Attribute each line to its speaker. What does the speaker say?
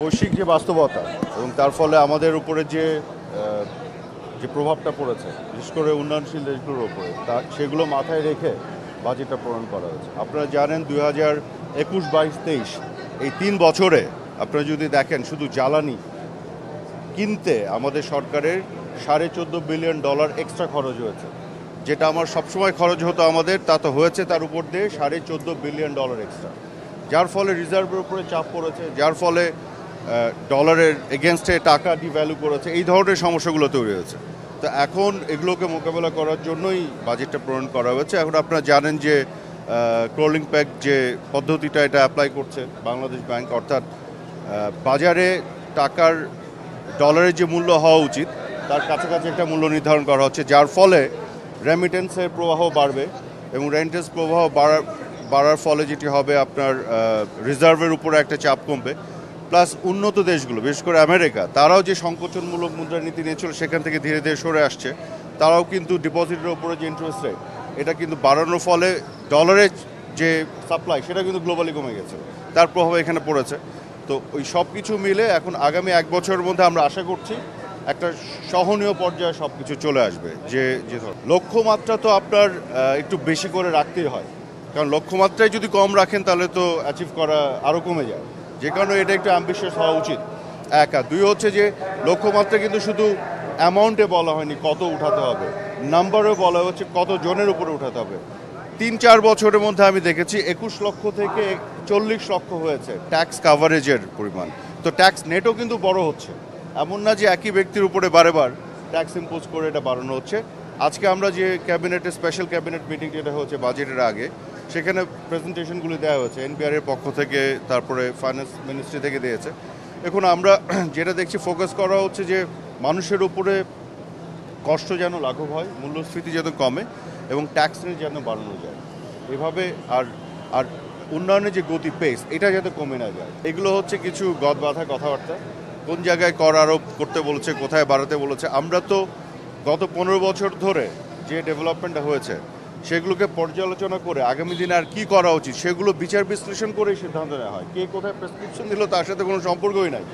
Speaker 1: বৈশ্বিক যে বাস্তবতা এবং তার ফলে আমাদের উপরে যে যে প্রভাবটা পড়েছে বিশেষ করে উন্নয়নশীল দেশগুলোর উপরে সেগুলো মাথায় রেখে বাজেটটা প্রণয়ন করা হয়েছে। আপনারা জানেন 2021, 22, 23 এই 3 বছরে আপনারা যদি দেখেন শুধু জ্বালানি কিনতে আমাদের সরকারের $14.5 বিলিয়ন এক্সট্রা খরচ হয়েছে। যেটা আমার সবসময় খরচ হতো আমাদের, তা তো হয়েছে তার উপর দিয়ে $14.5 বিলিয়ন এক্সট্রা, যার ফলে রিজার্ভের উপরে চাপ পড়েছে, যার ফলে ডলারের এগেনস্টে টাকা ডিভ্যালু করেছে, এই ধরনের সমস্যাগুলো তৈরি হয়েছে। তো এখন এগুলোকে মোকাবেলা করার জন্যই বাজেটটা প্রণয়ন করা হয়েছে। এখন আপনারা জানেন যে ক্রলিং প্যাক যে পদ্ধতিটা এটা অ্যাপ্লাই করছে বাংলাদেশ ব্যাংক, অর্থাৎ বাজারে টাকার ডলারের যে মূল্য হওয়া উচিত তার কাছাকাছি একটা মূল্য নির্ধারণ করা হচ্ছে, যার ফলে রেমিটেন্সের প্রবাহ বাড়বে এবং রেমিটেন্স প্রবাহ বাড়ার ফলে যেটি হবে আপনার রিজার্ভের উপরে একটা চাপ কমবে। প্লাস উন্নত দেশগুলো বিশেষ করে আমেরিকা, তারাও যে সংকোচনমূলক মুদ্রানীতি নিয়েছিল সেখান থেকে ধীরে ধীরে সরে আসছে। তারাও কিন্তু ডিপোজিটের উপরে যে ইন্টারেস্ট রেট এটা কিন্তু বাড়ানোর ফলে ডলারের যে সাপ্লাই সেটা কিন্তু গ্লোবালি কমে গেছে, তার প্রভাব এখানে পড়েছে। তো ওই সব কিছু মিলে এখন আগামী 1 বছরের মধ্যে আমরা আশা করছি একটা সহনীয় পর্যায়ে সব কিছু চলে আসবে। যে লক্ষ্যমাত্রা তো আপনার একটু বেশি করে রাখতেই হয়, কারণ লক্ষ্যমাত্রায় যদি কম রাখেন তাহলে তো অ্যাচিভ করা আরও কমে যায়, যে কারণে এটা একটু অ্যাম্বিশিয়াস হওয়া উচিত। এক আর দুই হচ্ছে যে লক্ষ্যমাত্রা কিন্তু শুধু অ্যামাউন্টে বলা হয়নি কত উঠাতে হবে, নাম্বারেও বলা হচ্ছে কত জনের উপরে উঠাতে হবে। 3-4 বছরের মধ্যে আমি দেখেছি 21 লক্ষ থেকে 40 লক্ষ হয়েছে ট্যাক্স কাভারেজের পরিমাণ। তো ট্যাক্স নেটও কিন্তু বড় হচ্ছে, এমন না যে একই ব্যক্তির উপরে বারেবার ট্যাক্স ইম্পোজ করে এটা বাড়ানো হচ্ছে। আজকে আমরা যে ক্যাবিনেটের স্পেশাল ক্যাবিনেট মিটিং যেটা হচ্ছে বাজেটের আগে, সেখানে প্রেজেন্টেশনগুলি দেওয়া হয়েছে এনবিআরের পক্ষ থেকে, তারপরে ফাইন্যান্স মিনিস্ট্রি থেকে দিয়েছে। এখন আমরা যেটা দেখছি ফোকাস করা হচ্ছে যে মানুষের উপরে কষ্ট যেন লাঘব হয়, মূল্যস্ফীতি যেন কমে এবং ট্যাক্স রেট যেন বাড়ানো যায় এভাবে। আর আর উন্নয়নের যে গতি পেস এটা যাতে কমে না যায়, এগুলো হচ্ছে কিছু গদ বাঁধা কথাবার্তা। কোন জায়গায় কর আরোপ করতে বলেছে, কোথায় বাড়াতে বলেছে। আমরা তো গত 15 বছর ধরে যে ডেভেলপমেন্টটা হয়েছে সেগুলোকে পর্যালোচনা করে আগামী দিনে আর কি করা উচিত সেগুলো বিচার বিশ্লেষণ করেই সিদ্ধান্ত নেওয়া হয়। কে কোথায় প্রেসক্রিপশন দিল তার সাথে কোনো সম্পর্কই নাই।